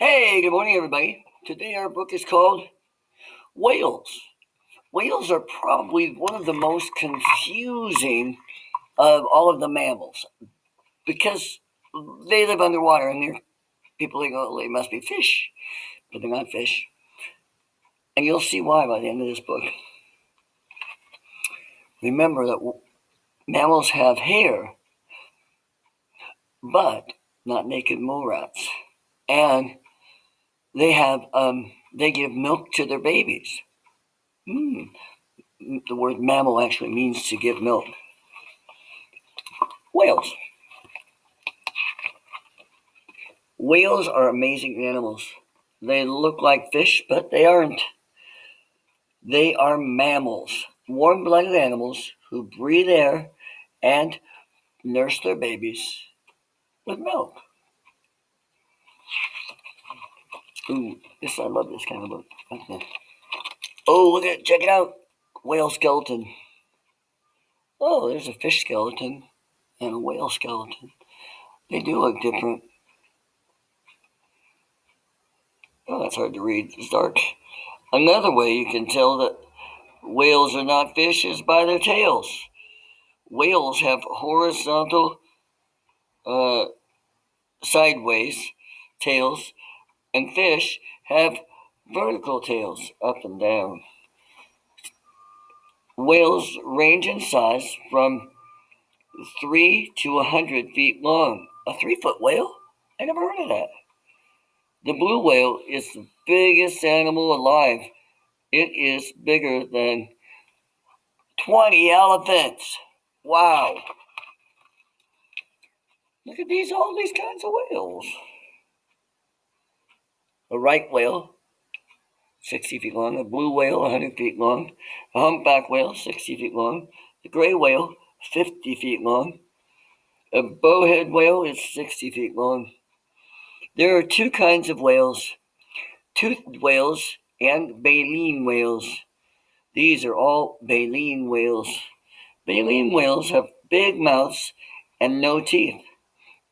Hey, good morning, everybody. Today our book is called Whales. Whales are probably one of the most confusing of all of the mammals because they live underwater and people think, oh, they must be fish, but they're not fish. And you'll see why by the end of this book. Remember that mammals have hair, but not naked mole rats. And they give milk to their babies. The word mammal actually means to give milk. Whales. Whales are amazing animals. They look like fish, but they aren't. They are mammals, warm-blooded animals who breathe air and nurse their babies with milk. Ooh, I love this kind of book. Okay. Oh, check it out. Whale skeleton. Oh, there's a fish skeleton and a whale skeleton. They do look different. Oh, that's hard to read. It's dark. Another way you can tell that whales are not fish is by their tails. Whales have horizontal, uh, sideways tails, and fish have vertical tails, up and down. Whales range in size from 3 to 100 feet long. A 3-foot whale? I never heard of that. The blue whale is the biggest animal alive. It is bigger than 20 elephants. Wow. Look at all these kinds of whales. A right whale, 60 feet long. A blue whale, 100 feet long. A humpback whale, 60 feet long. The gray whale, 50 feet long. A bowhead whale is 60 feet long. There are two kinds of whales, toothed whales and baleen whales. These are all baleen whales. Baleen whales have big mouths and no teeth.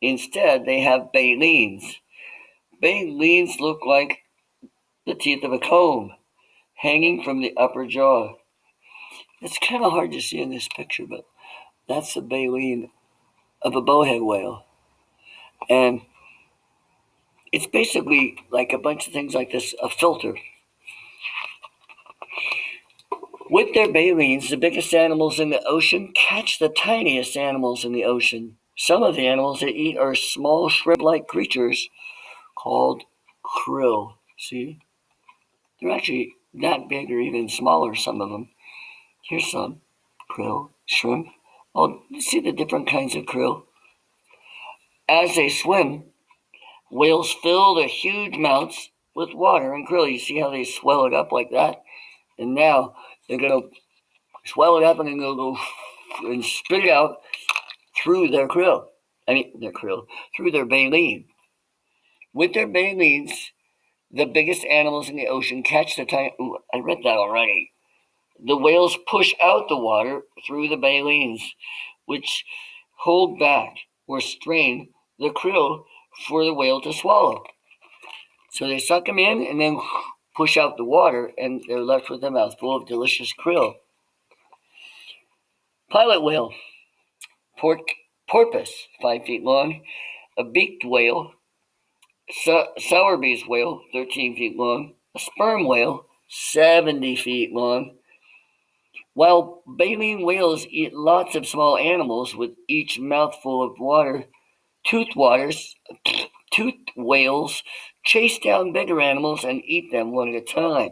Instead, they have baleens. Baleens look like the teeth of a comb hanging from the upper jaw. It's kind of hard to see in this picture, but that's the baleen of a bowhead whale. And it's basically like a bunch of things like this, a filter. With their baleens, the biggest animals in the ocean catch the tiniest animals in the ocean. Some of the animals they eat are small shrimp-like creatures called krill. See? They're actually not big or even smaller, some of them. Here's some krill, shrimp. Oh, you see the different kinds of krill? As they swim, whales fill their huge mouths with water and krill. You see how they swell it up like that? And now they're going to swell it up and then they'll go and spit it out through their krill. Through their baleen. With their baleens, the biggest animals in the ocean catch the tiny. Ooh, I read that already. The whales push out the water through the baleens, which hold back or strain the krill for the whale to swallow. So they suck them in and then push out the water, and they're left with a mouthful of delicious krill. Pilot whale, porpoise, 5 feet long. A beaked whale, Sowerby's whale, 13 feet long. A sperm whale, 70 feet long. While baleen whales eat lots of small animals with each mouthful of water, toothed whales chase down bigger animals and eat them one at a time.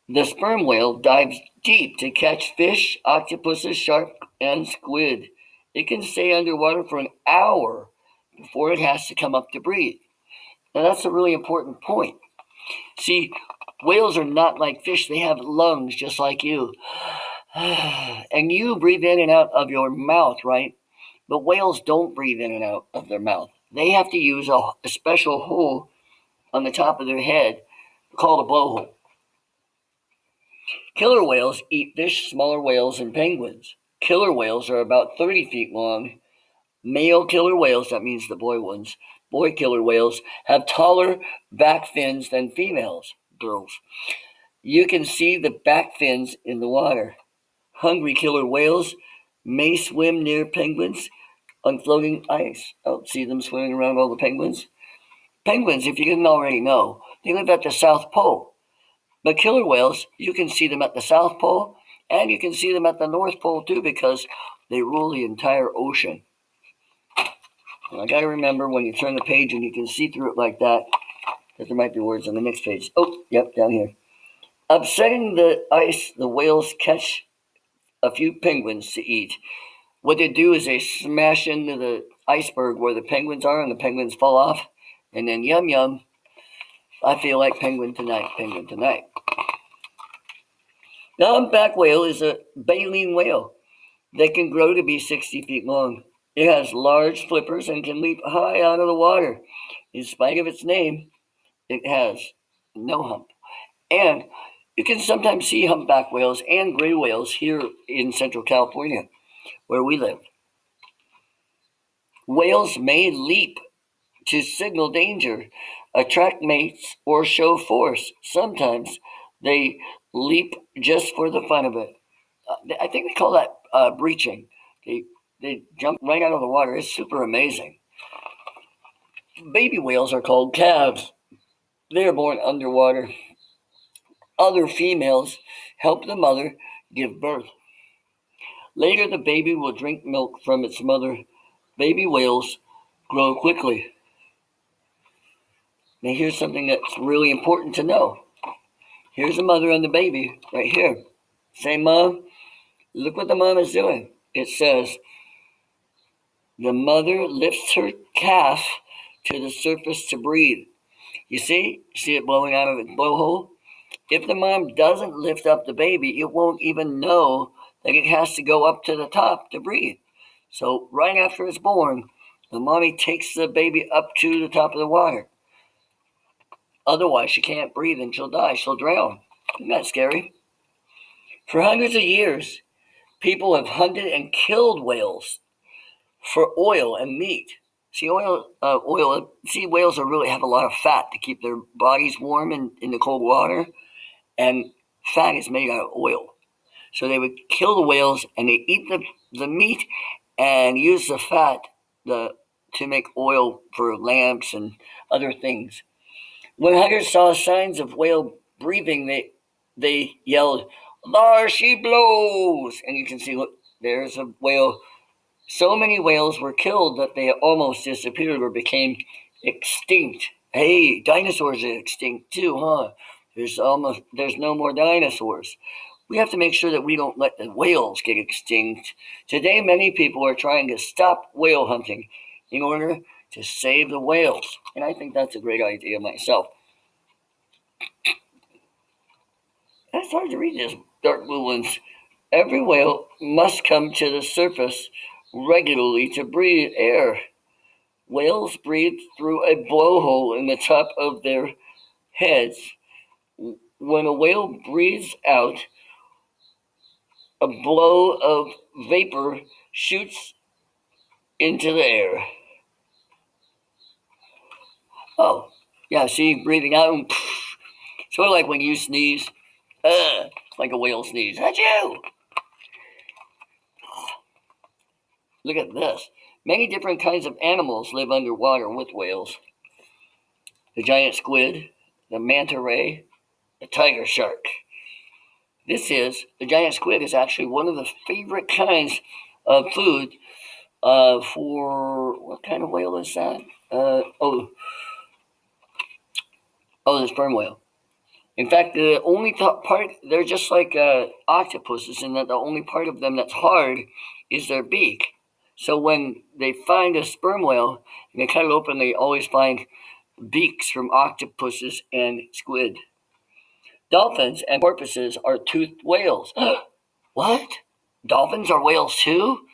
The sperm whale dives deep to catch fish, octopuses, sharks, and squid. It can stay underwater for an hour before it has to come up to breathe. Now that's a really important point. See, whales are not like fish. They have lungs just like you. And you breathe in and out of your mouth, right? But whales don't breathe in and out of their mouth. They have to use a special hole on the top of their head called a blowhole. Killer whales eat fish, smaller whales, and penguins. Killer whales are about 30 feet long. Male killer whales, that means the boy ones, boy killer whales, have taller back fins than females, girls. You can see the back fins in the water. Hungry killer whales may swim near penguins on floating ice. Oh, see them swimming around all the penguins? Penguins, if you didn't already know, they live at the South Pole. But killer whales, you can see them at the South Pole and you can see them at the North Pole too because they rule the entire ocean. And I got to remember when you turn the page and you can see through it like that there might be words on the next page. Oh, yep, down here. Upsetting the ice, the whales catch a few penguins to eat. What they do is they smash into the iceberg where the penguins are and the penguins fall off. And then yum yum, I feel like penguin tonight, penguin tonight. The humpback whale is a baleen whale that can grow to be 60 feet long. It has large flippers and can leap high out of the water. In spite of its name, it has no hump. And you can sometimes see humpback whales and gray whales here in Central California, where we live. Whales may leap to signal danger, attract mates, or show force. Sometimes they leap just for the fun of it. I think they call that breaching. They jump right out of the water. It's super amazing. Baby whales are called calves. They are born underwater. Other females help the mother give birth. Later, the baby will drink milk from its mother. Baby whales grow quickly. Now, here's something that's really important to know. Here's the mother and the baby right here. Say, Mom, look what the mom is doing. It says, the mother lifts her calf to the surface to breathe. You see? See it blowing out of its blowhole? If the mom doesn't lift up the baby, it won't even know that it has to go up to the top to breathe. So right after it's born, the mommy takes the baby up to the top of the water. Otherwise, she can't breathe and she'll die. She'll drown. Isn't that scary? For hundreds of years, people have hunted and killed whales for oil and meat. See, whales really have a lot of fat to keep their bodies warm in the cold water, and fat is made out of oil. So they would kill the whales and they eat the meat and use the fat to make oil for lamps and other things. When hunters saw signs of whale breathing, they yelled, "There she blows!" And you can see, look, there's a whale. So many whales were killed that they almost disappeared or became extinct. Hey, dinosaurs are extinct too, huh? There's no more dinosaurs. We have to make sure that we don't let the whales get extinct. Today, many people are trying to stop whale hunting in order to save the whales. And I think that's a great idea myself. It's hard to read this dark blue ones. Every whale must come to the surface regularly to breathe air. Whales breathe through a blowhole in the top of their heads. When a whale breathes out, a blow of vapor shoots into the air. Oh, yeah, see, breathing out, sort of like when you sneeze, like a whale sneeze. Achoo! Look at this. Many different kinds of animals live underwater with whales. The giant squid, the manta ray, the tiger shark. The giant squid is actually one of the favorite kinds of food for, what kind of whale is that? The sperm whale. In fact, the only part, they're just like octopuses in that the only part of them that's hard is their beak. So when they find a sperm whale and they cut it open, they always find beaks from octopuses and squid. Dolphins and porpoises are toothed whales. What? Dolphins are whales too?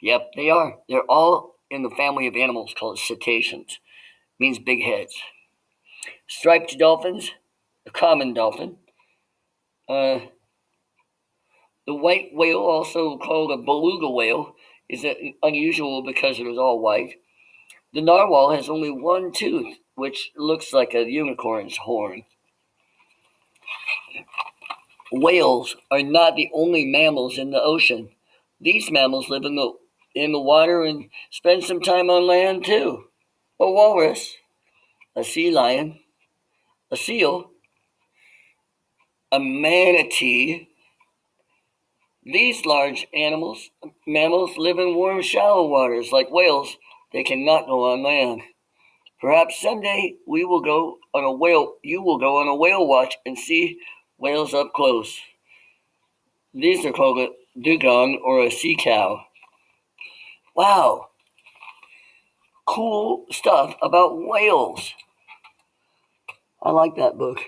Yep, they are. They're all in the family of animals called cetaceans. Means big heads. Striped dolphins, a common dolphin. The white whale, also called a beluga whale, is unusual because it is all white. The narwhal has only one tooth, which looks like a unicorn's horn. Whales are not the only mammals in the ocean. These mammals live in the water and spend some time on land too. A walrus, a sea lion, a seal, a manatee. These large mammals live in warm, shallow waters like whales. They cannot go on land. Perhaps someday we will go on a whale. You will go on a whale watch and see whales up close. These are called a dugong or a sea cow. Wow, cool stuff about whales. I like that book.